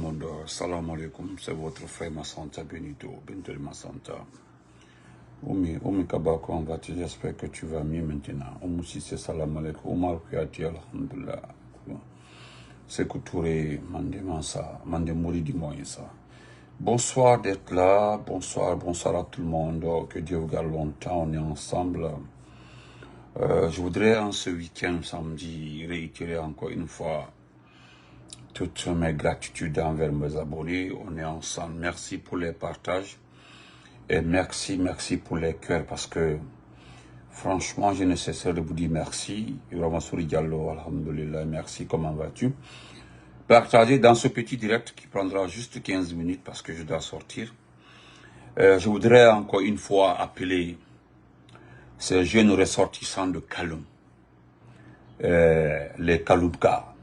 monde, salam alaikum, c'est votre frère Massanta Benito, Bentel Massanta. Oumi Kaba, comment vas-tu? J'espère que tu vas mieux maintenant. Oumi si c'est salam alaikum, Omar Kuyati, alhamdulillah. C'est Koutouré, Mande Mansa, Mande Mouri di Moïsa. Bonsoir d'être là, bonsoir à tout le monde, que Dieu vous garde longtemps, on est ensemble. Je voudrais en ce week-end, samedi, réitérer encore une fois toutes mes gratitudes envers mes abonnés. On est ensemble. Merci pour les partages. Et merci pour les cœurs parce que franchement, je ne cesserai de vous dire merci. Ibrahima Souri Diallo, alhamdulillah, merci. Comment vas-tu? Partagez dans ce petit direct qui prendra juste 15 minutes parce que je dois sortir. Je voudrais encore une fois appeler ces jeunes ressortissants de Kaloum, les Kaloumka.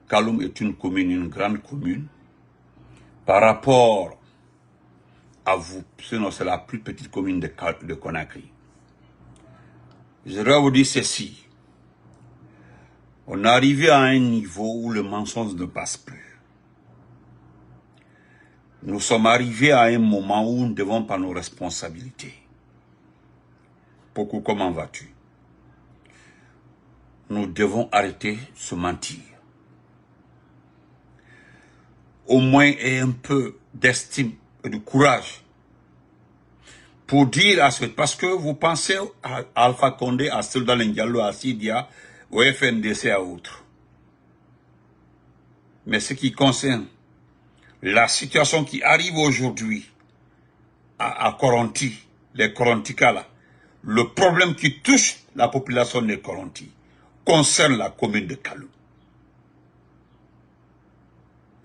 Kaloum est une commune, une grande commune. Par rapport à vous, sinon c'est la plus petite commune de Conakry. Je dois vous dire ceci. On est arrivé à un niveau où le mensonge ne passe plus. Nous sommes arrivés à un moment où nous devons prendre nos responsabilités. Beaucoup, comment vas-tu? Nous devons arrêter de se mentir. Au moins un peu d'estime et de courage pour dire à ce... Parce que vous pensez à Alpha Condé, à Soldat Diallo, à Sidia, au FNDC, à autres. Mais ce qui concerne la situation qui arrive aujourd'hui à Koronti, les Korontika là, le problème qui touche la population des Koronti concerne la commune de Kaloum.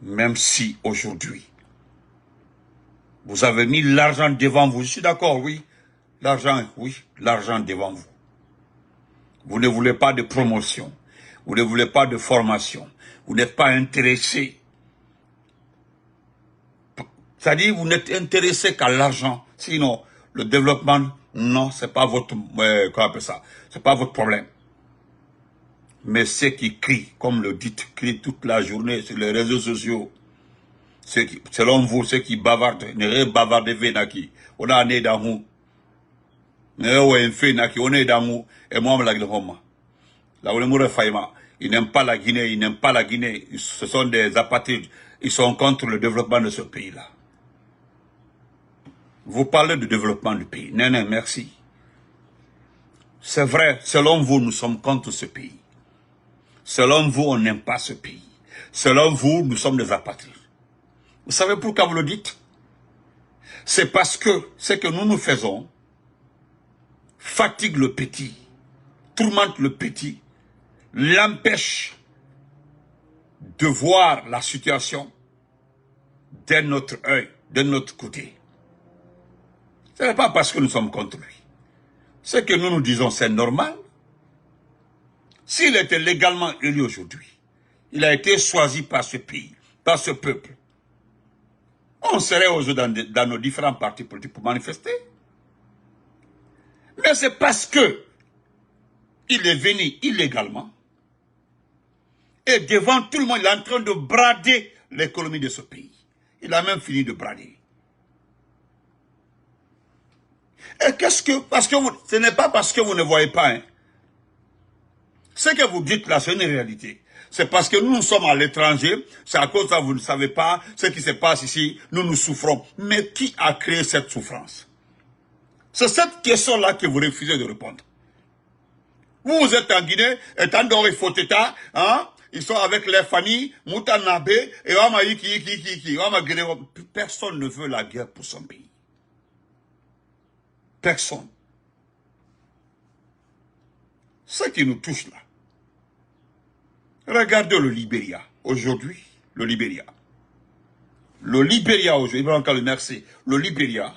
Même si aujourd'hui, vous avez mis l'argent devant vous, je suis d'accord, oui, l'argent devant vous. Vous ne voulez pas de promotion, vous ne voulez pas de formation, vous n'êtes pas intéressé. C'est-à-dire, vous n'êtes intéressé qu'à l'argent, sinon, le développement, non, c'est pas votre, comment on appelle ça, c'est pas votre problème. Mais ceux qui crient, comme le dites, crient toute la journée sur les réseaux sociaux, selon vous, ceux qui bavardent, ne bavardez venaki, on a né dans vous. On est dans vous, et moi, la Guinée. Là, on est faillement. Ils n'aiment pas la Guinée, ce sont des apatrides. Ils sont contre le développement de ce pays-là. Vous parlez de développement du pays. Non, merci. C'est vrai, selon vous, nous sommes contre ce pays. Selon vous, on n'aime pas ce pays. Selon vous, nous sommes des apatrides. Vous savez pourquoi vous le dites? C'est parce que ce que nous faisons fatigue le petit, tourmente le petit, l'empêche de voir la situation de notre œil, de notre côté. Ce n'est pas parce que nous sommes contre lui. Ce que nous disons, c'est normal. S'il était légalement élu aujourd'hui, il a été choisi par ce pays, par ce peuple. On serait aujourd'hui dans nos différents partis politiques pour manifester. Mais c'est parce que il est venu illégalement et devant tout le monde, il est en train de brader l'économie de ce pays. Il a même fini de brader. Et qu'est-ce que... Parce que ce n'est pas parce que vous ne voyez pas. Hein. Ce que vous dites là, c'est une réalité. C'est parce que nous sommes à l'étranger, c'est à cause de ça vous ne savez pas ce qui se passe ici, nous souffrons. Mais qui a créé cette souffrance? C'est cette question-là que vous refusez de répondre. Vous êtes en Guinée, étant dans les faux états, hein, ils sont avec les familles, Moutanabe, et personne ne veut la guerre pour son pays. Personne. Ce qui nous touche là. Regardez le Libéria, aujourd'hui, le Libéria. Le Libéria aujourd'hui, merci. Le Libéria,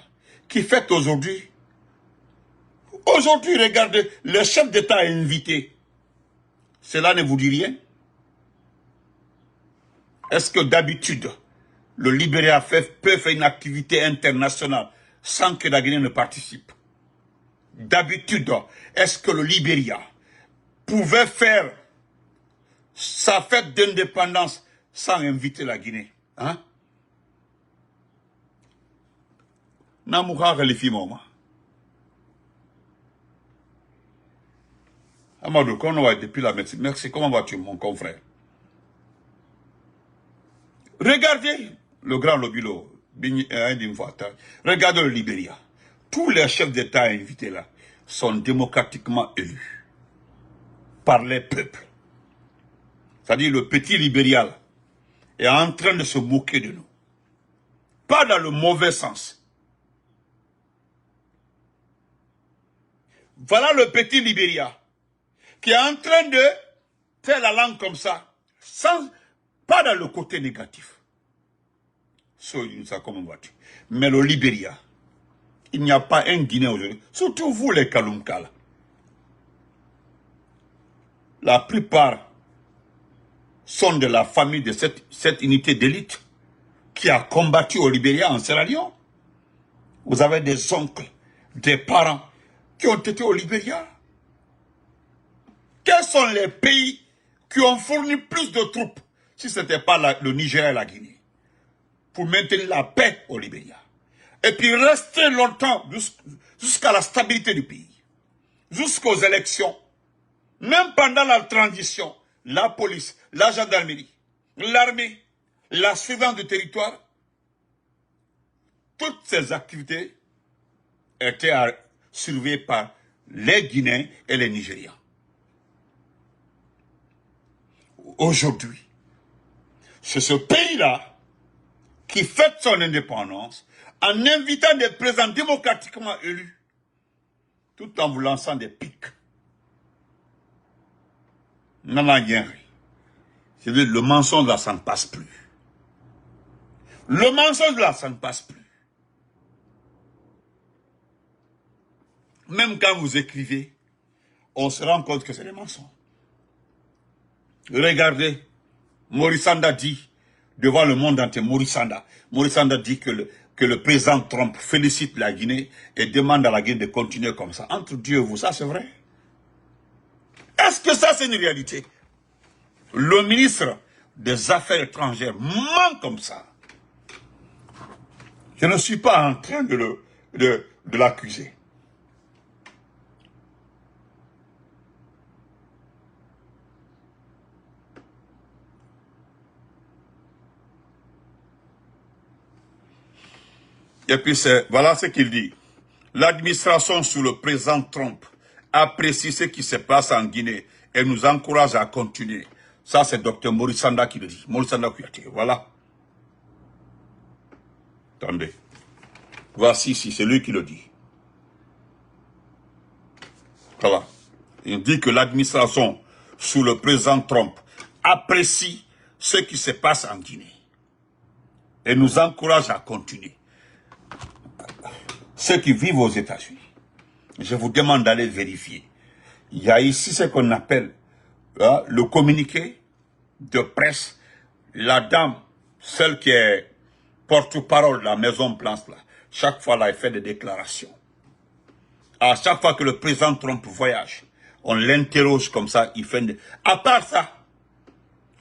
qui fête aujourd'hui. Aujourd'hui, regardez, le chef d'État est invité. Cela ne vous dit rien? Est-ce que d'habitude, le Libéria peut faire une activité internationale sans que la Guinée ne participe? D'habitude, est-ce que le Libéria pouvait faire sa fête d'indépendance sans inviter la Guinée. Hein? Namouka Khalifi Moma. Amadou, quand on va depuis la Mexique, merci, comment vas-tu, mon confrère? Regardez le grand Lobilo, regardez le Libéria. Tous les chefs d'État invités là sont démocratiquement élus par les peuples. C'est-à-dire le petit Libéria là, est en train de se moquer de nous. Pas dans le mauvais sens. Voilà le petit Libéria qui est en train de faire la langue comme ça, sans, pas dans le côté négatif. Mais le Libéria, il n'y a pas un Guinéen aujourd'hui, surtout vous les Kalumkala. La plupart sont de la famille de cette unité d'élite qui a combattu au Libéria en Sierra Leone. Vous avez des oncles, des parents qui ont été au Libéria. Quels sont les pays qui ont fourni plus de troupes, si ce n'était pas le Nigeria et la Guinée, pour maintenir la paix au Libéria? Et puis rester longtemps jusqu'à la stabilité du pays, jusqu'aux élections, même pendant la transition, la police, la gendarmerie, l'armée, la surveillance du territoire, toutes ces activités étaient surveillées par les Guinéens et les Nigérians. Aujourd'hui, c'est ce pays-là qui fête son indépendance en invitant des présidents démocratiquement élus, tout en vous lançant des pics. Non, le mensonge là, ça ne passe plus. Le mensonge là, ça ne passe plus. Même quand vous écrivez, on se rend compte que c'est des mensonges. Regardez, Maurice Sanda dit, devant le monde entier, Maurice Sanda dit que le président Trump félicite la Guinée et demande à la Guinée de continuer comme ça. Entre Dieu et vous, ça c'est vrai? Est-ce que ça c'est une réalité? Le ministre des Affaires étrangères ment comme ça. Je ne suis pas en train de l'accuser. Et puis voilà ce qu'il dit. L'administration sous le président Trump apprécie ce qui se passe en Guinée et nous encourage à continuer. Ça, c'est Dr Maurice Sanda qui le dit. Maurice Sanda Kouyaté, voilà. Attendez. Voici ici, c'est lui qui le dit. Voilà. Il dit que l'administration sous le président Trump apprécie ce qui se passe en Guinée et nous encourage à continuer. Ceux qui vivent aux États-Unis, je vous demande d'aller vérifier. Il y a ici ce qu'on appelle le communiqué de presse. La dame, celle qui est porte-parole de la Maison Blanche, là, chaque fois là, elle fait des déclarations. À chaque fois que le président Trump voyage, on l'interroge comme ça, il fait des... À part ça,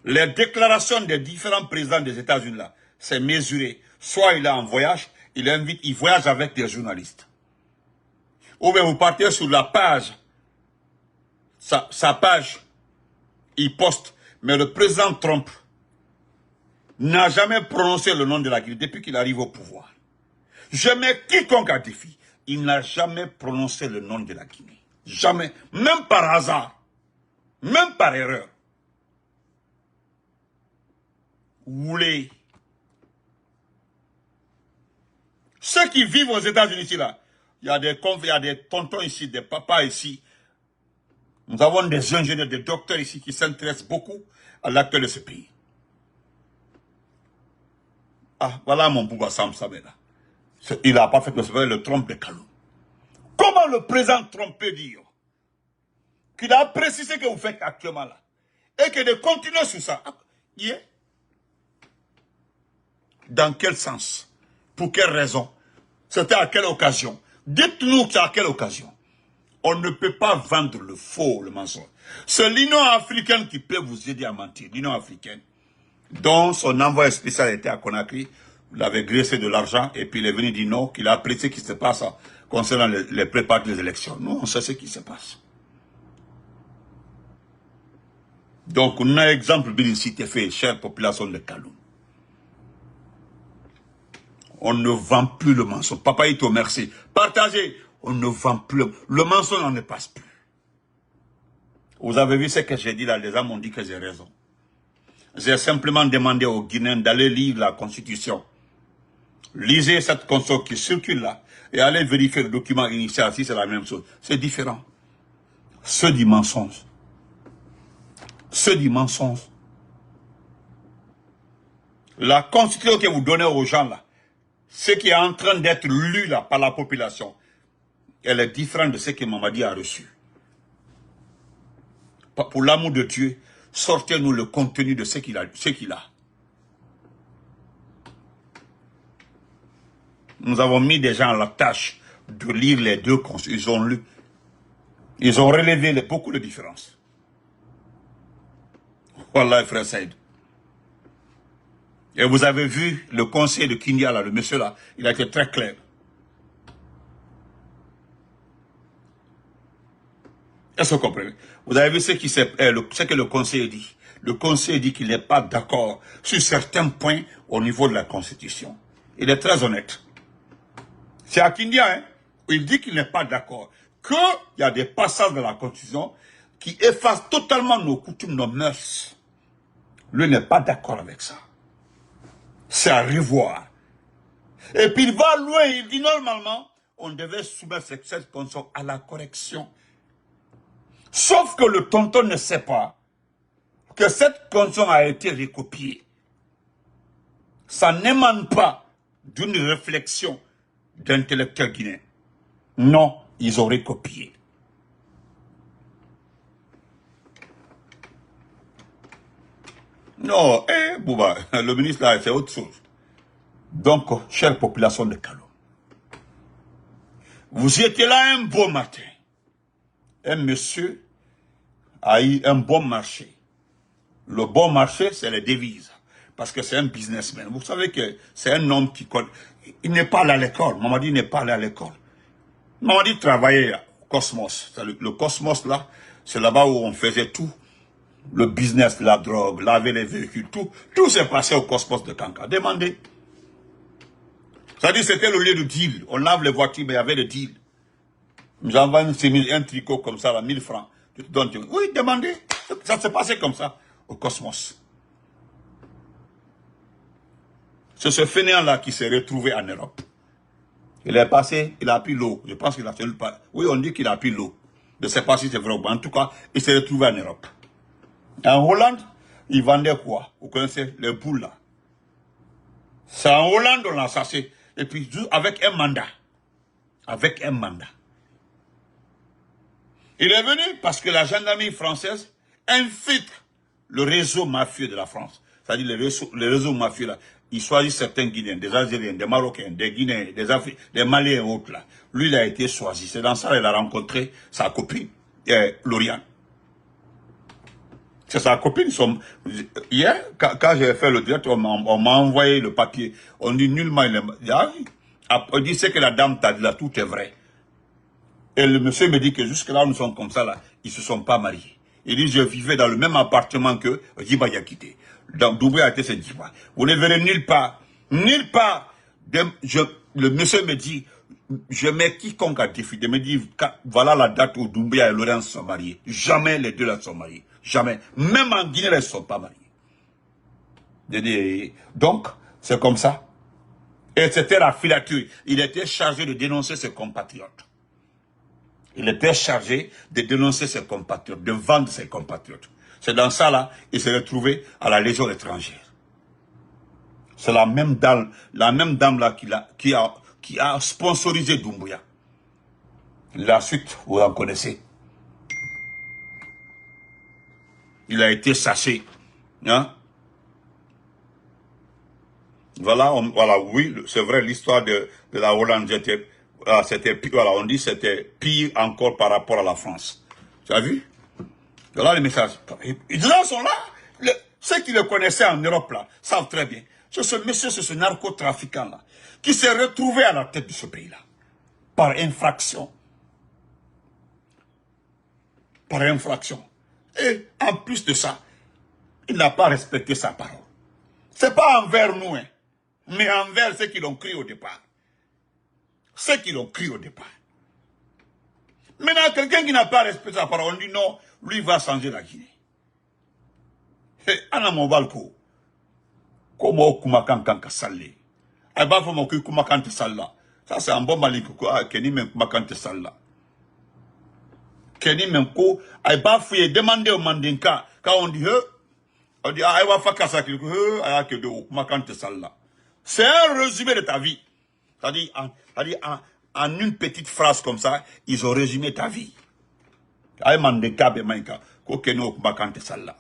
les déclarations des différents présidents des États-Unis là, c'est mesuré. Soit il est en voyage, il voyage avec des journalistes. Ou bien vous partez sur la page, sa page, il poste. Mais le président Trump n'a jamais prononcé le nom de la Guinée depuis qu'il arrive au pouvoir. Je mets quiconque à défi. Il n'a jamais prononcé le nom de la Guinée. Jamais. Même par hasard. Même par erreur. Vous voulez... Ceux qui vivent aux États-Unis ici, là, il y a des tontons ici, des papas ici. Nous avons des ingénieurs, des docteurs ici qui s'intéressent beaucoup à l'actuel de ce pays. Ah, voilà mon Bouba Sam Sabena. Il a parfaitement le Trump de Kalou. Comment le président Trump peut dire qu'il a précisé ce que vous faites actuellement là et que de continuer sur ça? Yeah. Dans quel sens? Pour quelle raison? C'était à quelle occasion? Dites-nous à quelle occasion. On ne peut pas vendre le faux, le mensonge. C'est l'Union africaine qui peut vous aider à mentir. L'Union africaine. dont son envoyé spécial était à Conakry, il avait graissé de l'argent, et puis il est venu dire non, qu'il a appris ce qui se passe concernant les préparatifs des élections. Nous, on sait ce qui se passe. Donc, on a un exemple bien cité fait, chère population de Kaloum. On ne vend plus le mensonge. Papa Ito, merci. Partagez. On ne vend plus. Le mensonge n'en passe plus. Vous avez vu ce que j'ai dit là, les gens m'ont dit que j'ai raison. J'ai simplement demandé aux Guinéens d'aller lire la Constitution. Lisez cette Constitution qui circule là et allez vérifier le document initial si c'est la même chose. C'est différent. Ceux du mensonge. Ceux du mensonge. La Constitution que vous donnez aux gens là, ce qui est en train d'être lu là par la population, elle est différente de ce que Mamadi a reçu. Pour l'amour de Dieu, sortez-nous le contenu de ce qu'il a. Nous avons mis des gens à la tâche de lire les deux constitutions. Ils ont lu. Ils ont relevé beaucoup de différences. Voilà, frère Saïd. Et vous avez vu le conseil de Kindia, là, le monsieur là, il a été très clair. Est-ce que vous comprenez? Vous avez vu ce que le conseil dit. Le conseil dit qu'il n'est pas d'accord sur certains points au niveau de la Constitution. Il est très honnête. C'est à Kindia, hein? Il dit qu'il n'est pas d'accord. Qu'il y a des passages de la Constitution qui effacent totalement nos coutumes, nos mœurs. Lui n'est pas d'accord avec ça. C'est à revoir. Et puis il va loin, il dit normalement, on devait soumettre cette constitution à la correction. Sauf que le tonton ne sait pas que cette constitution a été recopiée. Ça n'émane pas d'une réflexion d'intellectuels guinéens. Non, ils ont recopié. Non, Bouba, le ministre là, c'est autre chose. Donc, chère population de Kaloum, vous étiez là un beau matin. Un monsieur a eu un bon marché. Le bon marché, c'est les devises. Parce que c'est un businessman. Vous savez que c'est un homme qui connaît. Il n'est pas allé à l'école. Mamadi n'est pas allé à l'école. Mamadi travaillait au Cosmos. Le Cosmos, là, c'est là-bas où on faisait tout. Le business, la drogue, laver les véhicules, tout s'est passé au Cosmos de Kanka. Demandez. C'est-à-dire c'était le lieu de deal. On lave les voitures, mais il y avait le deal. J'envoie un tricot comme ça, là, 1000 francs. Tu te donnes, oui, demandez. Ça s'est passé comme ça au Cosmos. C'est ce fainéant-là qui s'est retrouvé en Europe. Il est passé, il a pris l'eau. Je pense qu'il a tenu pas. Oui, on dit qu'il a pris l'eau. Je ne sais pas si c'est vrai ou pas. En tout cas, il s'est retrouvé en Europe. En Hollande, ils vendaient quoi? Vous connaissez les poules là. C'est en Hollande on l'a chassé. Et puis avec un mandat. Avec un mandat. Il est venu parce que la gendarmerie française infiltre le réseau mafieux de la France. C'est-à-dire le réseau mafieux là. Ils choisissent certains Guinéens, des Algériens, des Marocains, des Guinéens, des Africains, des Maliens et autres là. Lui, il a été choisi. C'est dans ça qu'il a rencontré sa copine, Lauriane. C'est sa copine. Hier, quand j'ai fait le direct, on m'a envoyé le papier. On dit nullement il est. On dit ce que la dame t'a dit là, tout est vrai. Et le monsieur me dit que jusque là, nous sommes comme ça là, ils ne se sont pas mariés. Il dit, je vivais dans le même appartement que Djiba Yakité. Donc, Doumbouya a été ce Djiba. Vous ne verrez nulle part. Nulle part. Le monsieur me dit, je mets quiconque à défi. Il me dit, voilà la date où Doumbouya et Laurent sont mariés. Jamais les deux là sont mariés. Jamais. Même en Guinée, ils ne sont pas mariés. Donc, c'est comme ça. Et c'était la filature. Il était chargé de dénoncer ses compatriotes. Il était chargé de dénoncer ses compatriotes, de vendre ses compatriotes. C'est dans ça, là, il s'est retrouvé à la Légion étrangère. C'est la même dame là, qui a sponsorisé Doumbouya. La suite, vous en connaissez. Il a été chassé. Hein? Voilà, oui, c'est vrai, l'histoire de la Hollande, c'était pire, voilà, on dit c'était pire encore par rapport à la France. Tu as vu? Voilà les messages. Les gens sont là. Ceux qui le connaissaient en Europe, là, savent très bien. C'est ce monsieur, c'est ce narcotrafiquant-là, qui s'est retrouvé à la tête de ce pays-là. Par infraction. Par infraction. Et en plus de ça, il n'a pas respecté sa parole. C'est pas envers nous, hein, mais envers ceux qui l'ont cru au départ. Ceux qui l'ont cru au départ. Maintenant, quelqu'un qui n'a pas respecté sa parole, on dit non, lui va changer la Guinée. Ana mon balko. Comment kumakan kanka salé. Aba fo mo kumakan te salla. Ça c'est un bon malik ko keni men kumakan te salla. Keni men ko aba fouye demander au mandinka quand on dit on dit ah va faire ça que ah que de kumakan te salla. C'est un résumé de ta vie. C'est-à-dire en une petite phrase comme ça, ils ont résumé ta vie. Ay mandinka be maika ko keni kumakan te salla.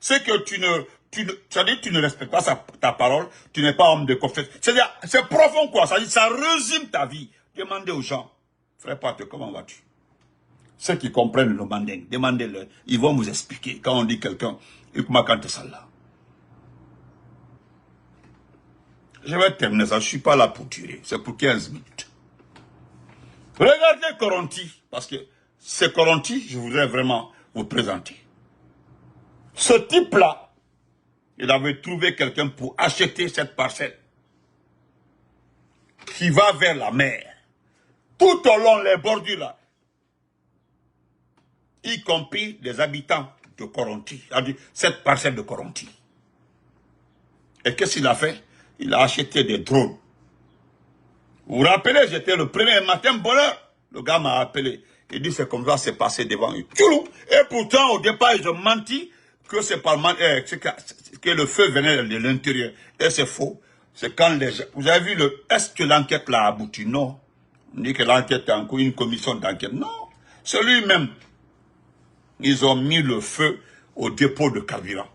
C'est que tu ne respectes pas ta parole, tu n'es pas homme de confiance. C'est-à-dire, c'est profond quoi, ça résume ta vie. Demandez aux gens, frère Pato, comment vas-tu? Ceux qui comprennent le manding, demandez-leur, ils vont vous expliquer. Quand on dit quelqu'un, je vais terminer ça, je ne suis pas là pour tirer, c'est pour 15 minutes. Regardez Coronti, parce que c'est Coronti, je voudrais vraiment vous présenter. Ce type-là, il avait trouvé quelqu'un pour acheter cette parcelle qui va vers la mer. Tout au long les bordures là, y compris les habitants de Coronti, cette parcelle de Coronti. Et qu'est-ce qu'il a fait? Il a acheté des drones. Vous vous rappelez, j'étais le premier matin bonheur. Le gars m'a appelé. Il dit c'est comme ça, c'est passé devant eux. Et pourtant, au départ, ils ont menti que c'est pas que le feu venait de l'intérieur. Et c'est faux. C'est quand les gens... Vous avez vu est-ce que l'enquête l'a abouti? Non. On dit que l'enquête est encore une commission d'enquête. Non. C'est lui-même. Ils ont mis le feu au dépôt de carburant.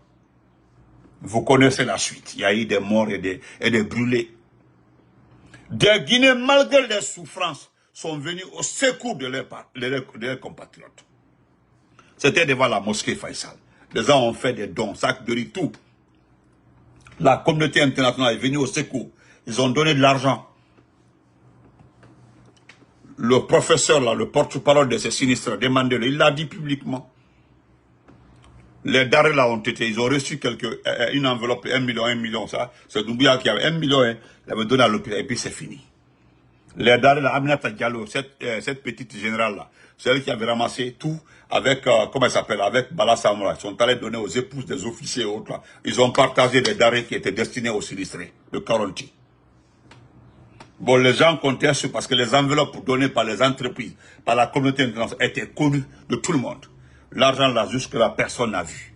Vous connaissez la suite. Il y a eu des morts et des brûlés. Des Guinéens, malgré les souffrances, sont venus au secours de leurs compatriotes. C'était devant la mosquée Faisal. Les gens ont fait des dons, sacs de riz, tout. La communauté internationale est venue au secours. Ils ont donné de l'argent. Le professeur, là, le porte-parole de ces sinistres, demandez-le, il l'a dit publiquement. Les darés là ont été, ils ont reçu une enveloppe, 1 million, ça. C'est Doumbouya qui avait 1 million, hein, il avait donné à l'hôpital, et puis c'est fini. Les darés là, Aminata Diallo, cette petite générale là, c'est elle qui avait ramassé tout avec, comment elle s'appelle, avec Bala Samoura. Ils sont allés donner aux épouses des officiers et autres là. Ils ont partagé des darés qui étaient destinés aux sinistrés, de Coronti. Bon, les gens comptaient sur, parce que les enveloppes données par les entreprises, par la communauté internationale, étaient connues de tout le monde. L'argent là, jusque-là, personne n'a vu.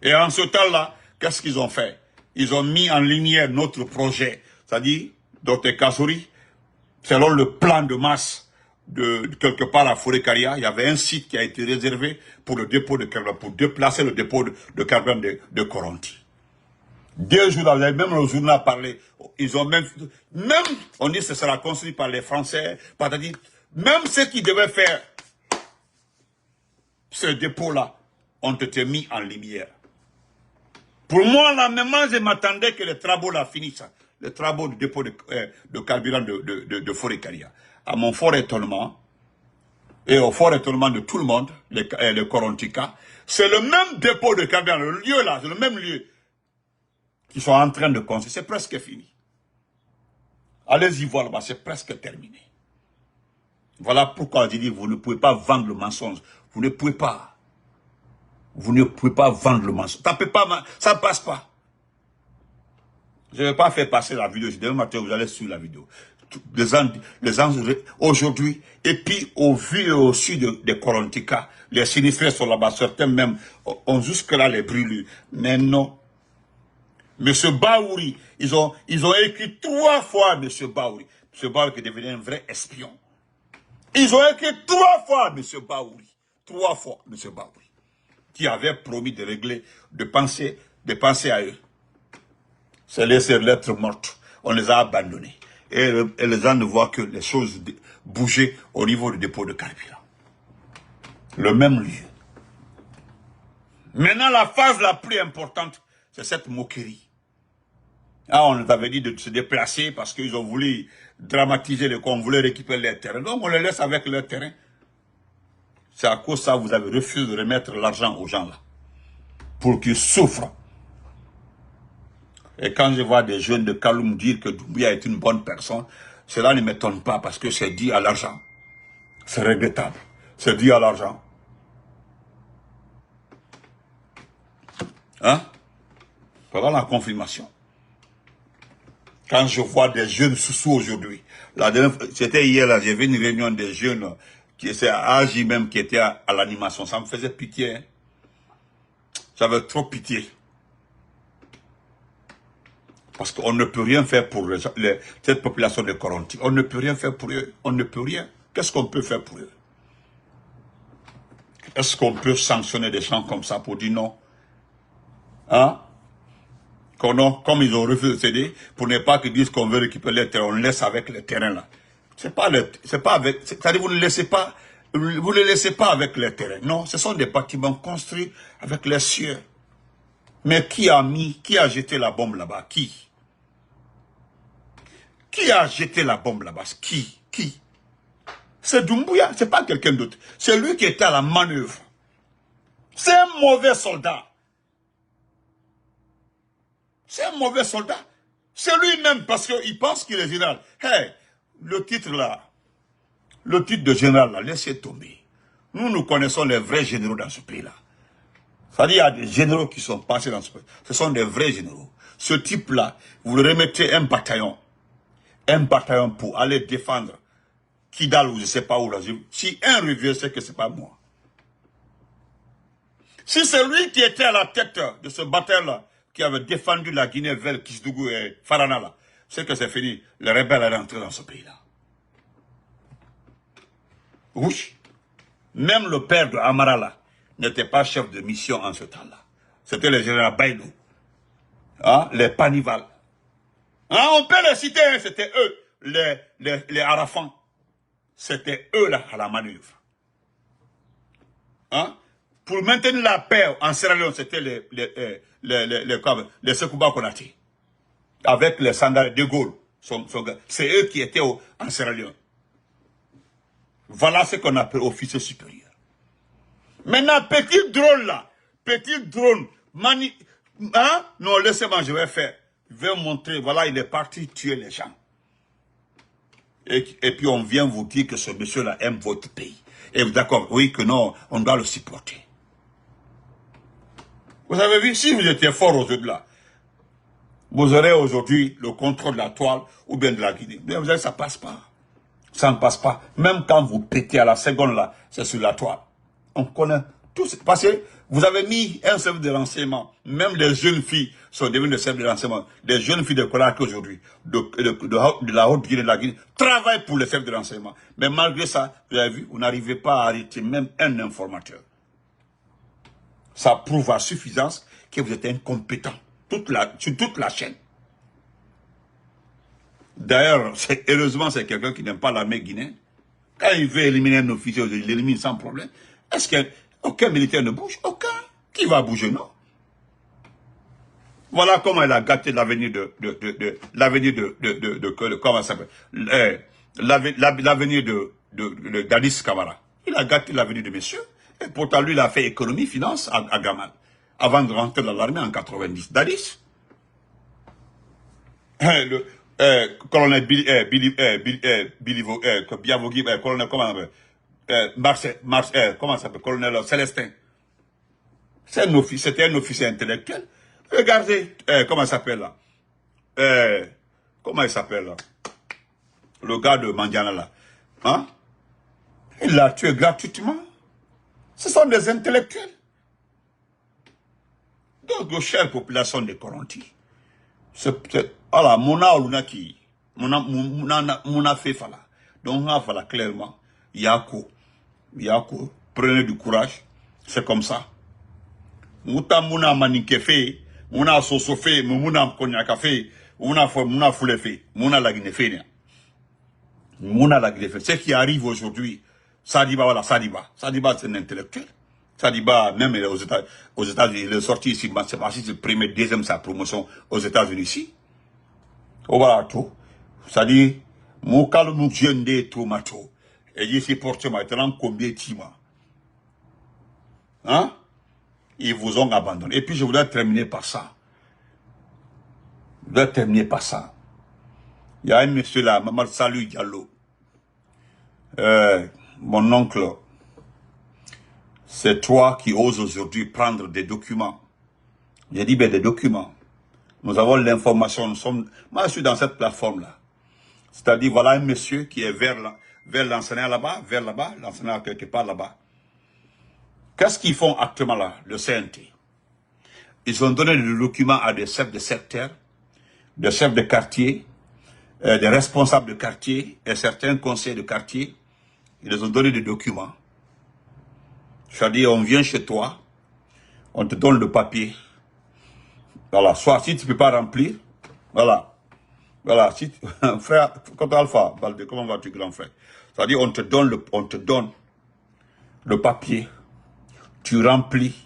Et en ce temps-là, qu'est-ce qu'ils ont fait? Ils ont mis en lumière notre projet, c'est-à-dire, Dr Kassouri, selon le plan de masse de quelque part à Forécaria, il y avait un site qui a été réservé pour le dépôt de carburant, pour déplacer le dépôt de carburant de Coronti. 2 jours, même le journal a parlé, ils ont même, on dit que ce sera construit par les Français, même ceux qui devaient faire ce dépôt-là ont été mis en lumière. Pour moi, là, même je m'attendais que les travaux là finissent, les travaux du dépôt de carburant de Forécaria. À mon fort étonnement, et au fort étonnement de tout le monde, les Corontica, c'est le même dépôt de carburant, le lieu là, c'est le même lieu qu'ils sont en train de construire. C'est presque fini. Allez-y voir là-bas, c'est presque terminé. Voilà pourquoi je dis, vous ne pouvez pas vendre le mensonge. Vous ne pouvez pas. Vous ne pouvez pas vendre le mensonge. Ça ne passe pas. Je ne vais pas faire passer la vidéo. Demain matin, vous allez suivre la vidéo. Les gens aujourd'hui, et puis au vu et au su des Corontica, les sinistrés sont là-bas. Certains même ont jusque-là les brûlures. Mais non. Monsieur Baouri, ils ont écrit 3 fois Monsieur Baouri. Monsieur Baouri qui est devenu un vrai espion. Ils ont écrit 3 fois Monsieur Baouri. 3 fois Monsieur Baouri. Qui avait promis de régler, de penser à eux. C'est laisser lettres mortes. On les a abandonnés. Et les gens ne voient que les choses bouger au niveau du dépôt de carburant. Le même lieu. Maintenant, la phase la plus importante, c'est cette moquerie. Ah, on nous avait dit de se déplacer parce qu'ils ont voulu dramatiser le coup, on voulait récupérer les terrains. Donc, on les laisse avec leurs terrains. C'est à cause de ça que vous avez refusé de remettre l'argent aux gens là. Pour qu'ils souffrent. Et quand je vois des jeunes de Kaloum dire que Doumbouya est une bonne personne, cela ne m'étonne pas parce que c'est dû à l'argent. C'est regrettable. C'est dû à l'argent. Hein? Voilà la confirmation. Quand je vois des jeunes sous aujourd'hui, c'était hier, là, j'ai vu une réunion des jeunes qui étaient à AJ même, qui étaient à l'animation. Ça me faisait pitié. Hein? J'avais trop pitié. Parce qu'on ne peut rien faire pour cette population de Coronti. On ne peut rien faire pour eux. On ne peut rien. Qu'est-ce qu'on peut faire pour eux? Est-ce qu'on peut sanctionner des gens comme ça pour dire non? Hein? Comme ils ont refusé de céder, pour ne pas qu'ils disent qu'on veut récupérer les terrains, on laisse avec les terrains là. C'est pas avec, c'est-à-dire vous ne laissez pas, vous ne laissez pas avec les terrains. Non, ce sont des bâtiments construits avec les cieux. Mais qui a jeté la bombe là-bas? Qui? Qui a jeté la bombe là-bas? Qui? C'est Doumbouya, c'est pas quelqu'un d'autre. C'est lui qui était à la manœuvre. C'est un mauvais soldat. C'est un mauvais soldat. C'est lui-même parce qu'il pense qu'il est général. Hey, le titre là, le titre de général là, laissez tomber. Nous connaissons les vrais généraux dans ce pays-là. C'est-à-dire, il y a des généraux qui sont passés dans ce pays. Ce sont des vrais généraux. Ce type-là, vous le remettez un bataillon pour aller défendre Kidal ou je ne sais pas où là. Si un revient, c'est que ce n'est pas moi. Si c'est lui qui était à la tête de ce bataillon-là, qui avait défendu la Guinée vers Kisdougou et Farana là, c'est que c'est fini. Les rebelles sont rentrés dans ce pays-là. Oui. Même le père de Amara là n'était pas chef de mission en ce temps-là. C'était le général Baïlou. Hein? Les Panival. Hein? On peut les citer, hein? C'était eux, les Arafans. C'était eux là à la manœuvre. Hein? Pour maintenir la paix en Sierra Leone, c'était les Sekouba Konaté. Avec les Sandal de Gaulle. C'est eux qui étaient en Sierra Leone. Voilà ce qu'on appelle officier supérieur. Maintenant, petit drone là, hein? Non, laissez-moi, je vais faire. Je vais vous montrer, voilà, il est parti tuer les gens. Et puis on vient vous dire que ce monsieur-là aime votre pays. Et vous d'accord, oui, que non, on doit le supporter. Vous avez vu, si vous étiez fort aujourd'hui là, vous aurez aujourd'hui le contrôle de la toile ou bien de la Guinée. Mais vous savez, ça passe pas. Ça ne passe pas. Même quand vous pétez à la seconde là, c'est sur la toile. On connaît tout. Parce que vous avez mis un service de renseignement. Même les jeunes filles sont devenues des services de renseignement. Les jeunes filles de Conakry aujourd'hui, de la Haute-Guinée, de la Guinée, travaillent pour les services de renseignement. Mais malgré ça, vous avez vu, vous n'arrivez pas à arrêter même un informateur. Ça prouve à suffisance que vous êtes incompétent sur toute la chaîne. D'ailleurs, heureusement, c'est quelqu'un qui n'aime pas l'armée guinéenne. Quand il veut éliminer un officier, il l'élimine sans problème. Est-ce qu'aucun militaire ne bouge? Aucun. Qui va bouger, non? Voilà comment il a gâté l'avenir comment ça s'appelle? L'avenir d'Addis Kamara. Il a gâté l'avenir de monsieur. Et pourtant, lui, il a fait économie, finance à Gamal. Avant de rentrer dans l'armée en 90. D'Addis. Colonel Biavogi, colonel, comment on appelle? Comment ça s'appelle? Colonel Célestin. C'était un officier intellectuel. Regardez, comment il s'appelle là? Comment il s'appelle là? Le gars de Mandiana là. Hein? Il l'a tué gratuitement. Ce sont des intellectuels. Donc, chère population de Coronti. Alors, mona fait fala. Donc, on a fala clairement. Yako, prenez du courage. C'est comme ça. Mouta mouna manike fait, mouna soso fait, mouna konyaka fait, mouna foule fait, mouna la Guinée fait. Mouna la Guinée fait. Ce qui arrive aujourd'hui, Sadiba, voilà, Sadiba. Sadiba, c'est un intellectuel. Sadiba, même aux États-Unis, il est sorti ici, c'est parti, c'est le premier, deuxième, sa promotion aux États-Unis ici. Oh, voilà, tout. Ça dit, mon calme, j'ai tomato. Et j'ai supporté maintenant combien de temps. Hein? Ils vous ont abandonné. Et puis, je voudrais terminer par ça. Je voudrais terminer par ça. Il y a un monsieur là, Maman Salut Diallo. Mon oncle, c'est toi qui oses aujourd'hui prendre des documents. J'ai dit, ben, des documents. Nous avons l'information. Moi, je suis dans cette plateforme-là. C'est-à-dire, voilà un monsieur qui est vers l'enseignant là-bas, l'enseignant quelque part là-bas. Qu'est-ce qu'ils font actuellement là, le CNT? Ils ont donné des documents à des chefs de secteur, des chefs de quartier, des responsables de quartier et certains conseillers de quartier. Ils les ont donné des documents. C'est-à-dire, on vient chez toi, on te donne le papier. Voilà, soit si tu ne peux pas remplir, voilà. Voilà, si, frère, quand Alpha, comment vas-tu, grand frère? C'est-à-dire, on te donne le papier, tu remplis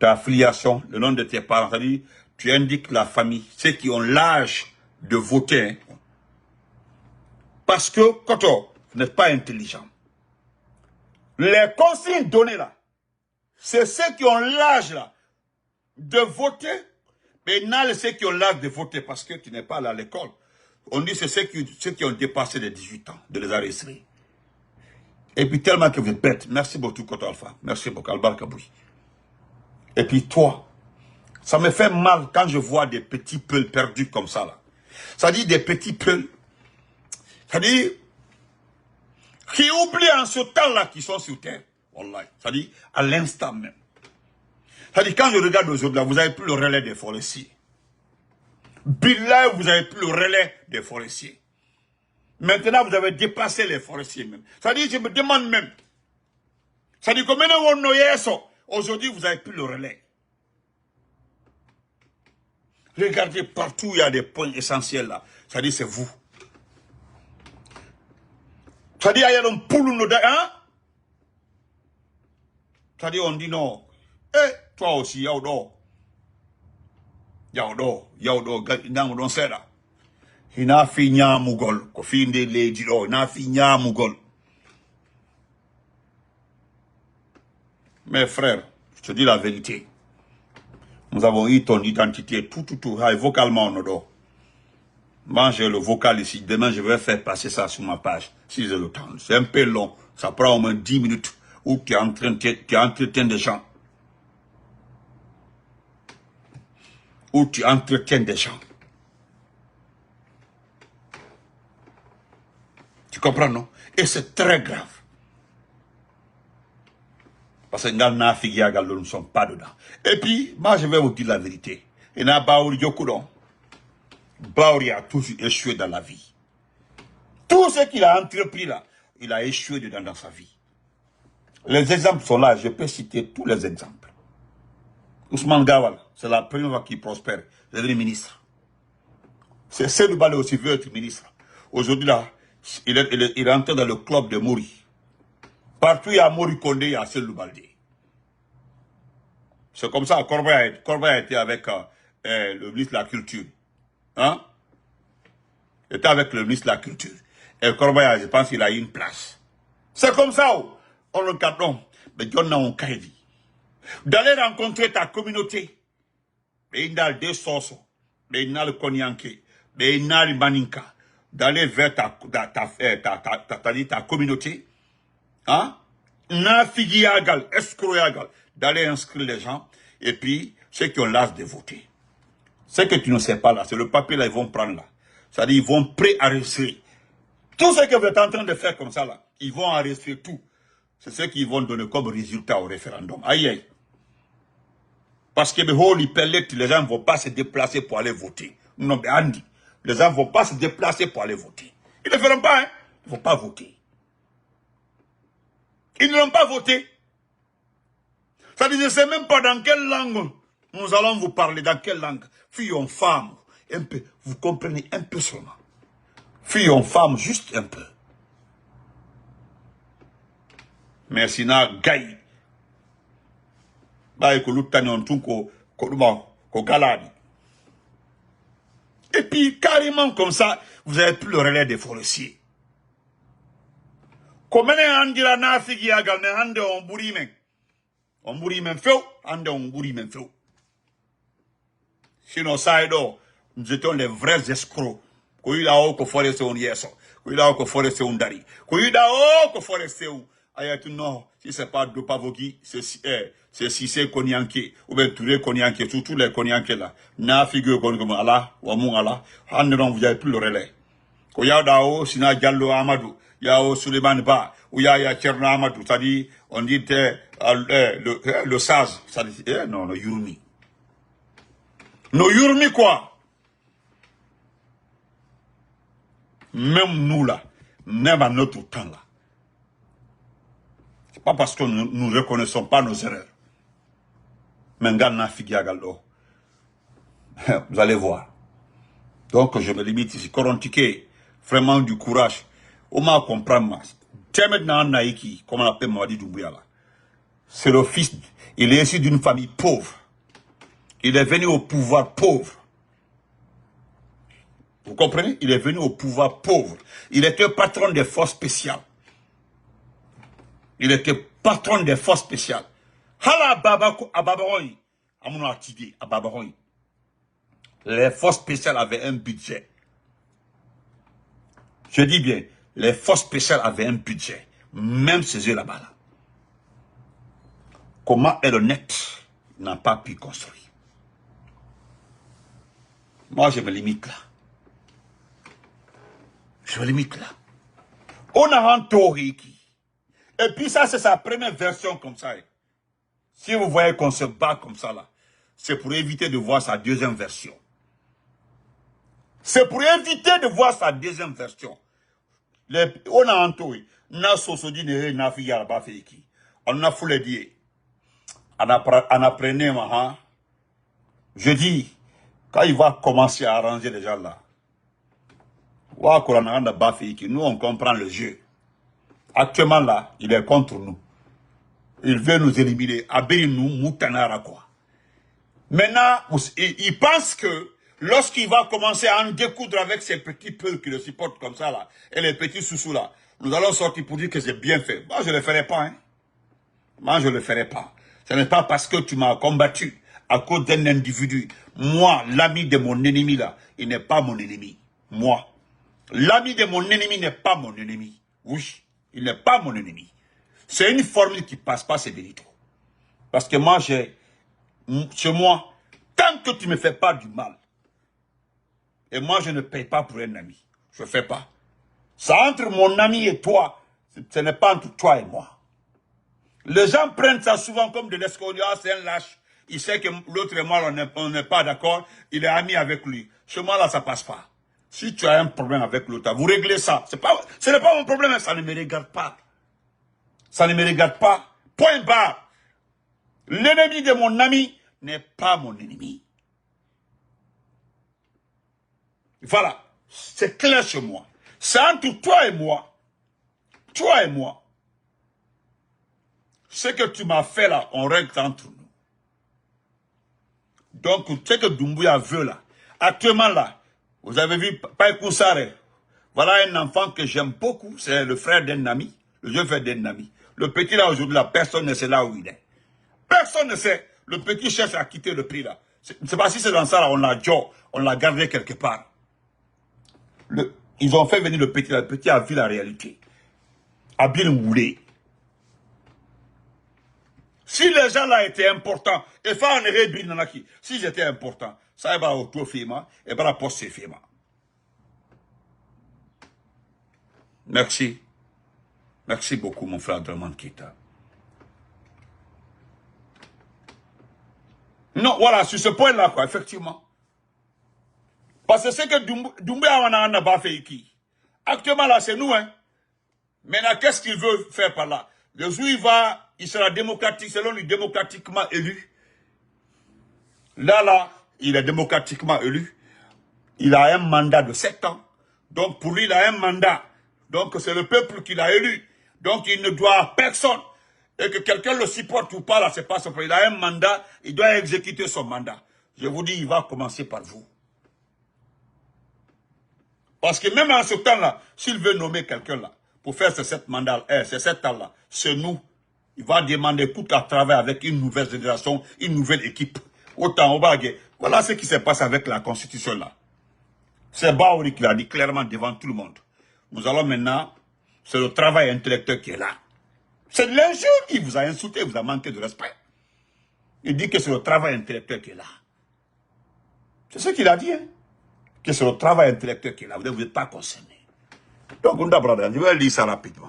ta affiliation, le nom de tes parents, c'est-à-dire, tu indiques la famille, ceux qui ont l'âge de voter. Hein. Parce que, quand vous n'êtes pas intelligent, les consignes données là, c'est ceux qui ont l'âge là de voter, mais il y a ceux qui ont l'âge de voter parce que tu n'es pas allé à l'école. On dit c'est ceux qui ont dépassé les 18 ans de les arrêter. Et puis tellement que vous êtes bête. Merci beaucoup, Koto Alpha. Merci beaucoup, Albar Kaboui. Et puis toi, ça me fait mal quand je vois des petits peuls perdus comme ça là. Ça dit des petits peuls. Ça dit qui oublient en ce temps-là qu'ils sont sur terre. Wallahi. Ça dit à l'instant même. Ça dit quand je regarde aujourd'hui, vous n'avez plus le relais des forestiers. Billah, vous n'avez plus le relais des forestiers. Maintenant, vous avez dépassé les forestiers même. Ça dit, je me demande même. Ça dit, combien de gens aujourd'hui, vous n'avez plus le relais. Regardez partout, il y a des points essentiels là. Ça dit, c'est vous. Ça dit, il y a un poule, hein? Ça dit, on dit non. Eh, toi aussi, Yaodo, Nangodon Seda. Il n'a fini à Mougol. Kofi de Lédilo, il n'a fini à Mougol. Mes frères, je te dis la vérité. Nous avons eu ton identité, tout, vocalement, on adore. Moi, j'ai le vocal ici. Demain, je vais faire passer ça sur ma page, si j'ai le temps. C'est un peu long. Ça prend au moins 10 minutes où tu entretiens des gens. Où tu entretiens des gens. Tu comprends, non? Et c'est très grave. Parce que nous ne sommes pas dedans. Et puis, moi, je vais vous dire la vérité. Et na Baouri Yokudon. Baouri a toujours échoué dans la vie. Tout ce qu'il a entrepris là, il a échoué dedans dans sa vie. Les exemples sont là, je peux citer tous les exemples. Ousmane Gawal, c'est la première fois qu'il prospère. Il est devenu ministre. C'est Seydou Balé aussi veut être ministre. Aujourd'hui là, il est entré dans le club de Mori. Partout il y a Mori Kondé, il y a Seydou Baldé. C'est comme ça, Corbeil a été avec le ministre de la Culture. Hein? Il était avec le ministre de la Culture. Et Corbeil, je pense qu'il a eu une place. C'est comme ça, on le regarde, mais John n'a pas dit. D'aller rencontrer ta communauté. Mais il y a des sources. Mais il y a le Konyanké. Mais il y a le Maninka. D'aller vers ta communauté. Hein? Nafigiagal, escroyagal. D'aller inscrire les gens. Et puis, ceux qui ont l'âge de voter. Ce que tu ne sais pas là, c'est le papier là, ils vont prendre là. C'est-à-dire, ils vont préarrêter. Tout ce que vous êtes en train de faire comme ça là, ils vont arrêter tout. C'est ce qu'ils vont donner comme résultat au référendum. Aïe aïe. Parce que les gens ne vont pas se déplacer pour aller voter. Non, mais Andy, les gens ne vont pas se déplacer pour aller voter. Ils ne le feront pas, hein. Ils ne vont pas voter. Ils ne vont pas voter. Ça dit, je ne sais même pas dans quelle langue nous allons vous parler, dans quelle langue. Filles ou femmes, un peu. Vous comprenez un peu seulement. Filles ou femmes, juste un peu. Mais sinon, gaï. Bah, que l'autre tani on ko galadi. Et puis, carrément comme ça, vous n'avez plus le relais des forestiers. Comment on dit la nafigi à galme, hande on bourri men. On bourri men feu, hande on bourri men feu. Sinon, ça est donc, nous étions les vrais escrocs. Koyida o ko forestier on yeso. Koyida o ko forestier on dari. Koyida o ko forestier ou. Ayatu non, si c'est pas Dopavogi, c'est Sissé Konyanké, ou bien Touré Konyanké, surtout les Konyanké là. Na figure comme Allah, ou Amon Allah, non, vous avez plus le relais. Koyada o, Sina Diallo Amadou, Yao Suleiman Ba, ou ya Tcherna Amadou, c'est-à-dire, on dit le Saz, c'est-à-dire, non, le Yurmi. Nos Yurmi quoi? Même nous là, même à notre temps là. C'est pas parce que nous ne reconnaissons pas nos erreurs. Mais vous allez voir. Donc je me limite ici. Korontique, vraiment du courage. On m'a compris. Comme on appelle Mouadi Doumbouya là. C'est le fils, il est issu d'une famille pauvre. Il est venu au pouvoir pauvre. Vous comprenez? Il est venu au pouvoir pauvre. Il était patron des forces spéciales. Il était patron des forces spéciales. Hala Babako Ababaroy. Amouna Atidi Ababaroy. Les forces spéciales avaient un budget. Je dis bien, les forces spéciales avaient un budget. Même ces yeux là-bas. Là. Comment Elonette n'a pas pu construire? Moi, je me limite là. Je me limite là. On a un Toriki. Et puis ça, c'est sa première version comme ça. Si vous voyez qu'on se bat comme ça là, c'est pour éviter de voir sa deuxième version. C'est pour éviter de voir sa deuxième version. On a un Toriki. Na sosodi ne na fi yarba feiki. On a foulé dit. On apprenait ma. Je dis, quand il va commencer à arranger les gens là. Nous, on comprend le jeu. Actuellement, là, il est contre nous. Il veut nous éliminer. Maintenant, il pense que lorsqu'il va commencer à en découdre avec ces petits peuples qui le supportent comme ça, là, et les petits sous-sous, là, nous allons sortir pour dire que c'est bien fait. Moi, je ne le ferai pas. Hein. Moi, je ne le ferai pas. Ce n'est pas parce que tu m'as combattu à cause d'un individu. Moi, l'ami de mon ennemi, là, il n'est pas mon ennemi. Moi. L'ami de mon ennemi n'est pas mon ennemi. Oui, il n'est pas mon ennemi. C'est une formule qui passe pas, c'est Benito. Parce que moi, chez moi, tant que tu ne me fais pas du mal, et moi, je ne paye pas pour un ami. Je ne fais pas. Ça entre mon ami et toi, ce n'est pas entre toi et moi. Les gens prennent ça souvent comme de l'escroquerie. Ah, c'est un lâche. Il sait que l'autre et moi, on n'est pas d'accord. Il est ami avec lui. Chez moi, là, ça passe pas. Si tu as un problème avec l'autre, vous réglez ça. Ce n'est pas mon problème, ça ne me regarde pas. Ça ne me regarde pas. Point barre. L'ennemi de mon ami n'est pas mon ennemi. Voilà. C'est clair chez moi. C'est entre toi et moi. Toi et moi. Ce que tu m'as fait là, on règle entre nous. Donc, ce que Doumbouya veut là, actuellement là, vous avez vu Païkou Saré. Voilà un enfant que j'aime beaucoup. C'est le frère d'un ami. Le jeune frère d'un ami. Le petit là aujourd'hui, là, personne ne sait là où il est. Personne ne sait. Le petit cherche à quitter le prix là. C'est pas si c'est dans ça là, on l'a gardé quelque part. Ils ont fait venir le petit là. Le petit a vu la réalité. A bien roulé. Si les gens là étaient importants, et ça on aurait bien nanaki. Si j'étais important, ça va au tout FIMA et va la poste FIMA. Merci. Merci beaucoup, mon frère Draman Keita. Non, voilà, sur ce point-là, quoi, effectivement. Parce que c'est que Doumbouya n'a pas fait ici. Actuellement, là, c'est nous, hein. Maintenant, qu'est-ce qu'il veut faire par là? Le jour il sera démocratique, selon lui, démocratiquement élu. Là, il est démocratiquement élu. Il a un mandat de 7 ans. Donc, pour lui, il a un mandat. Donc, c'est le peuple qui l'a élu. Donc, il ne doit à personne. et que quelqu'un le supporte ou pas, là, c'est pas son problème. Il a un mandat, il doit exécuter son mandat. Je vous dis, il va commencer par vous. Parce que même en ce temps-là, s'il veut nommer quelqu'un là, pour faire ces 7 mandats, ces 7 ans-là, c'est nous. Il va demander tout à travailler avec une nouvelle génération, une nouvelle équipe. Autant au baguette. Voilà ce qui se passe avec la Constitution là. C'est Baouri qui l'a dit clairement devant tout le monde. Nous allons maintenant, c'est le travail intellectuel qui est là. C'est de l'injure, il vous a insulté, il vous a manqué de respect. Il dit que c'est le travail intellectuel qui est là. C'est ce qu'il a dit, hein. Que c'est le travail intellectuel qui est là. Vous n'êtes pas concerné. Donc, on je vais lire ça rapidement.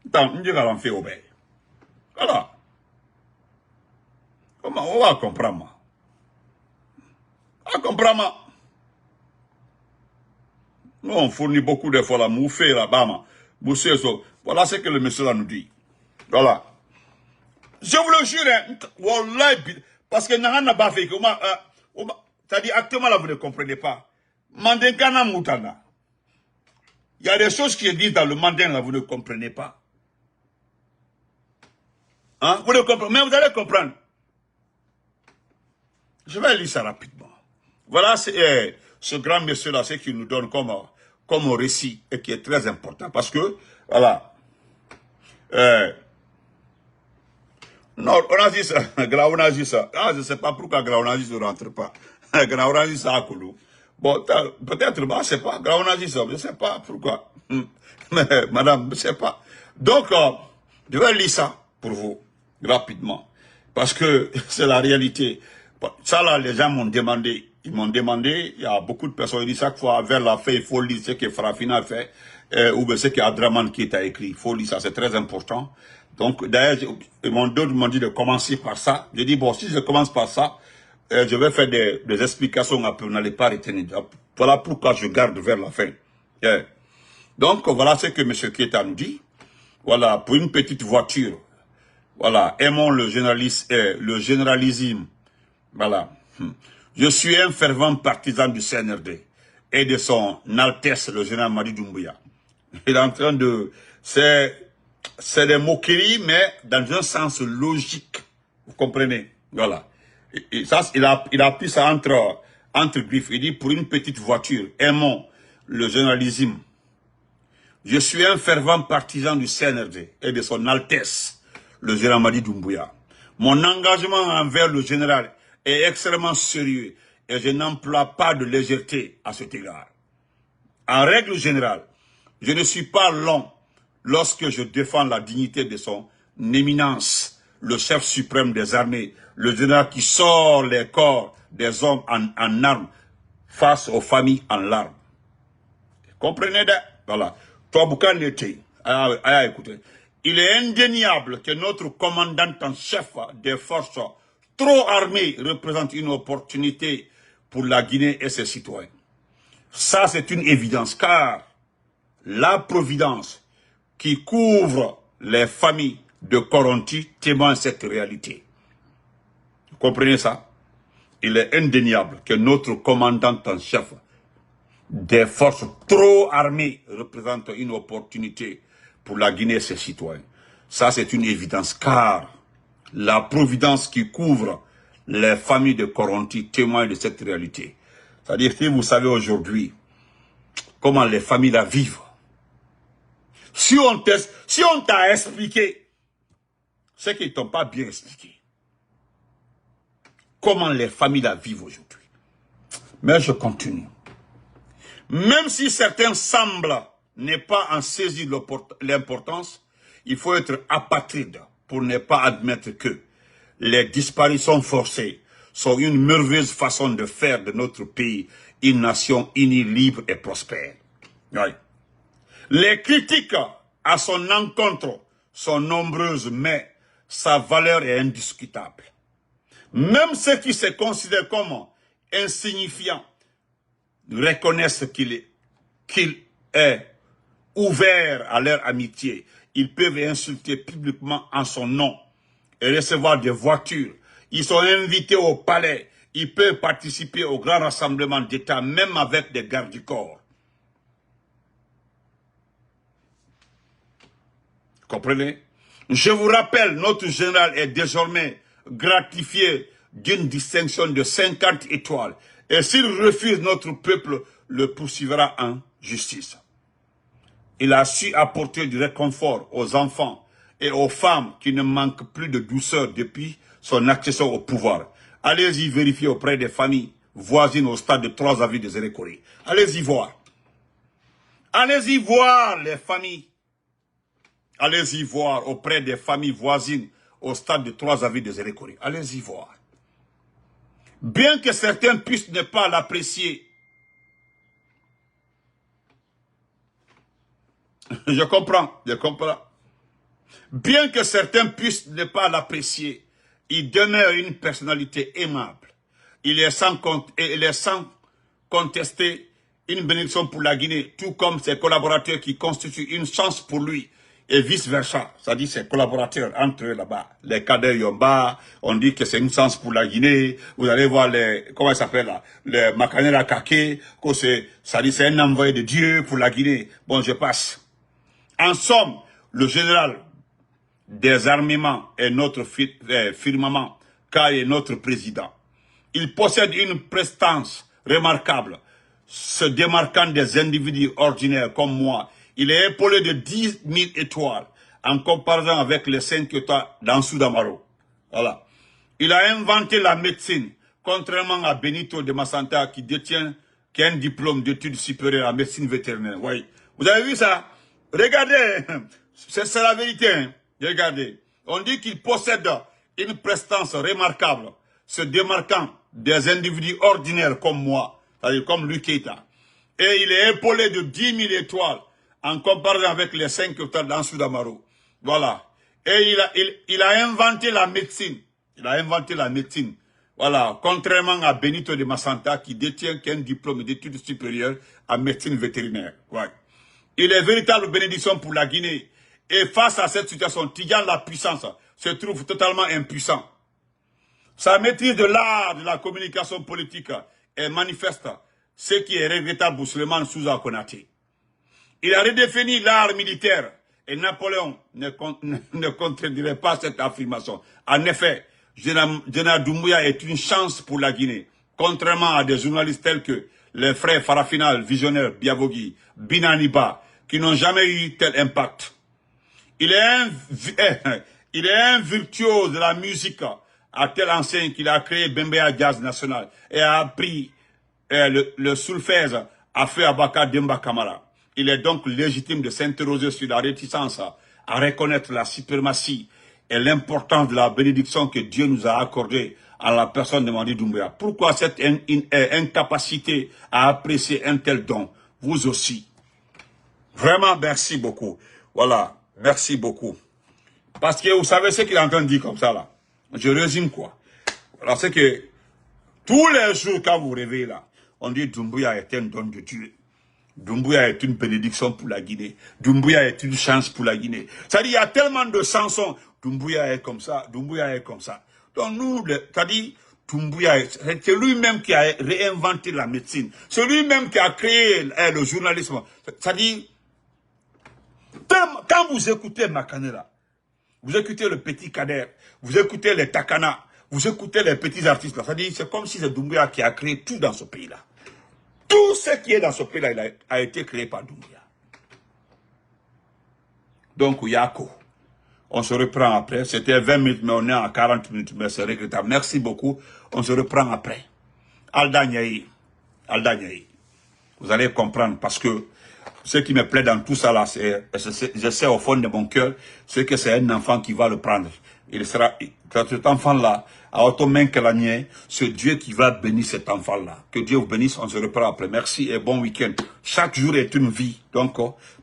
Attends, on va en faire obéir. Voilà. Comment on va comprendre? On va comprendre. Nous, on fournit beaucoup d'efforts là, mouffer là-bas. Voilà ce que le monsieur là nous dit. Voilà. Je vous le jure, hein, parce que n'a pas fait que c'est-à-dire actuellement là vous ne comprenez pas. Mandenkana Moutana. Il y a des choses qui se disent dans le mandin là, vous ne comprenez pas. Hein? Vous ne comprenez, mais vous allez comprendre. Je vais lire ça rapidement. Voilà ce grand monsieur là, ce qu'il nous donne comme récit et qui est très important. Parce que, voilà. Non, on a dit ça. On a dit ça. Ah, je ne sais pas pourquoi Graonazi ne rentre pas. Graonazi, ça a coulé. Bon, peut-être, je ne sais pas. Graonazi, ça, je ne sais pas pourquoi. Mais, madame, je ne sais pas. Donc, je vais lire ça pour vous, rapidement. Parce que c'est la réalité. Ça, là, les gens m'ont demandé. Ils m'ont demandé, il y a beaucoup de personnes, ils disent chaque fois, vers la fin, il faut lire ce que Farafina a fait, ou bien ce qu'Adraman qui a écrit. Il faut lire ça, c'est très important. Donc, d'ailleurs, d'autres m'ont dit de commencer par ça. J'ai dit, bon, si je commence par ça, je vais faire des explications un peu, vous n'allez pas retenir. Voilà pourquoi je garde vers la fin. Donc, voilà ce que M. Keita nous dit. Voilà, pour une petite voiture, voilà, aimons le généralisme. Voilà. Je suis un fervent partisan du CNRD et de son Altesse, le général Madi Doumbouya. Il est en train de... C'est des moqueries, mais dans un sens logique. Vous comprenez? Voilà. Et ça, il a pris ça entre griffes. Il dit, pour une petite voiture, aimons le journalisme. Je suis un fervent partisan du CNRD et de son Altesse, le général Madi Doumbouya. Mon engagement envers le général est extrêmement sérieux et je n'emploie pas de légèreté à cet égard. En règle générale, je ne suis pas long lorsque je défends la dignité de son éminence, le chef suprême des armées, le général qui sort les corps des hommes en armes face aux familles en larmes. Comprenez? Voilà. Écoutez. Il est indéniable que notre commandant en chef des forces trop armées représente une opportunité pour la Guinée et ses citoyens. Ça, c'est une évidence, car la providence qui couvre les familles de Koronti témoigne cette réalité. Vous comprenez ça? Il est indéniable que notre commandant en chef des forces trop armées représente une opportunité pour la Guinée et ses citoyens. Ça, c'est une évidence, car la providence qui couvre les familles de Koronti témoigne de cette réalité. C'est-à-dire, si vous savez aujourd'hui comment les familles la vivent, si on t'a expliqué ce qu'ils ne t'ont pas bien expliqué, comment les familles la vivent aujourd'hui. Mais je continue. Même si certains semblent ne pas en saisir l'importance, il faut être apatride pour ne pas admettre que les disparitions forcées sont une merveilleuse façon de faire de notre pays une nation unie, libre et prospère. Oui. Les critiques à son encontre sont nombreuses, mais sa valeur est indiscutable. Même ceux qui se considèrent comme insignifiants reconnaissent qu'il est ouvert à leur amitié. Ils peuvent insulter publiquement en son nom et recevoir des voitures. Ils sont invités au palais. Ils peuvent participer au grand rassemblement d'État, même avec des gardes du corps. Comprenez? Je vous rappelle, notre général est désormais gratifié d'une distinction de 50 étoiles. Et s'il refuse, notre peuple le poursuivra en justice. Il a su apporter du réconfort aux enfants et aux femmes qui ne manquent plus de douceur depuis son accession au pouvoir. Allez-y vérifier auprès des familles voisines au stade de 3 avis de Zérékoré. Allez-y voir. Allez-y voir les familles. Allez-y voir auprès des familles voisines au stade de 3 avis de Zérékoré. Allez-y voir. Bien que certains puissent ne pas l'apprécier, je comprends. Bien que certains puissent ne pas l'apprécier, il demeure une personnalité aimable. Il est sans contester une bénédiction pour la Guinée, tout comme ses collaborateurs qui constituent une chance pour lui, et vice-versa. C'est-à-dire ses collaborateurs entre eux là-bas. Les Kader Yomba, on dit que c'est une chance pour la Guinée. Vous allez voir les, comment il s'appelle là, les Makanera Kake, que c'est un envoyé de Dieu pour la Guinée. Bon, je passe. En somme, le général des armements est notre firmament, car il est notre président. Il possède une prestance remarquable, se démarquant des individus ordinaires comme moi. Il est épaulé de 10 000 étoiles en comparaison avec les 5 étoiles d'Ansou Damaro. Voilà. Il a inventé la médecine, contrairement à Benito de Massanta qui a un diplôme d'études supérieures en médecine vétérinaire. Oui. Vous avez vu ça? Regardez, c'est la vérité. Hein? Regardez. On dit qu'il possède une prestance remarquable, se démarquant des individus ordinaires comme moi, c'est-à-dire comme Luc Keita. Et il est épaulé de 10 000 étoiles en comparaison avec les 5 étoiles d'Ansou Damaro. Voilà. Et il a inventé la médecine. Il a inventé la médecine. Voilà. Contrairement à Benito de Massanta qui détient qu'un diplôme d'études supérieures en médecine vétérinaire. Ouais. Il est véritable bénédiction pour la Guinée. Et face à cette situation, Tidjane la puissance se trouve totalement impuissant. Sa maîtrise de l'art de la communication politique est manifeste, ce qui est regrettable pour Souleymane Souza Konaté. Il a redéfini l'art militaire et Napoléon ne contredirait pas cette affirmation. En effet, Général Doumbouya est une chance pour la Guinée, contrairement à des journalistes tels que les frères Farafina, Visionnaire, Biavogi, Binaniba, qui n'ont jamais eu tel impact. Il est un virtuose de la musique à telle enseigne qu'il a créé Bembea Jazz National et a appris le solfège à Feu Abaka Demba Kamara. Il est donc légitime de s'interroger sur la réticence à reconnaître la suprématie et l'importance de la bénédiction que Dieu nous a accordée à la personne de Mamadi Doumbouya. Pourquoi cette incapacité à apprécier un tel don? Vous aussi. Vraiment, merci beaucoup. Voilà, merci beaucoup. Parce que vous savez ce qu'il est en train de dire comme ça là. Je résume quoi. Alors c'est que tous les jours quand vous vous réveillez là, on dit Doumbouya est un don de Dieu. Doumbouya est une bénédiction pour la Guinée. Doumbouya est une chance pour la Guinée. C'est-à-dire il y a tellement de chansons. Doumbouya est comme ça, Doumbouya est comme ça. Donc nous, c'est-à-dire Doumbouya, c'est lui-même qui a réinventé la médecine. C'est lui-même qui a créé le journalisme. C'est-à-dire, quand vous écoutez Makanera, vous écoutez le petit Kader, vous écoutez les Takana, vous écoutez les petits artistes, c'est-à-dire c'est comme si c'est Doumbouya qui a créé tout dans ce pays-là. Tout ce qui est dans ce pays-là a été créé par Doumbouya. Donc, Yako, on se reprend après. C'était 20 minutes, mais on est à 40 minutes, mais c'est regrettable. Merci beaucoup. On se reprend après. Alda Niaï. Vous allez comprendre parce que ce qui me plaît dans tout ça là, je sais au fond de mon cœur, c'est que c'est un enfant qui va le prendre. Il sera, cet enfant-là, à autant main que la mienne, c'est Dieu qui va bénir cet enfant-là. Que Dieu vous bénisse, on se reprend après. Merci et bon week-end. Chaque jour est une vie. Donc,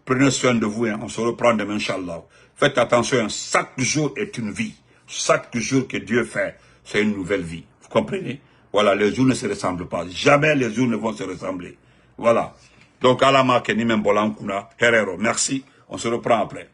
prenez soin de vous, hein. On se reprend demain, Inch'Allah. Faites attention, hein. Chaque jour est une vie. Chaque jour que Dieu fait, c'est une nouvelle vie. Vous comprenez? Voilà, les jours ne se ressemblent pas. Jamais les jours ne vont se ressembler. Voilà. Donc, à la marque, ni même Bolankuna, Herrero. Merci. On se reprend après.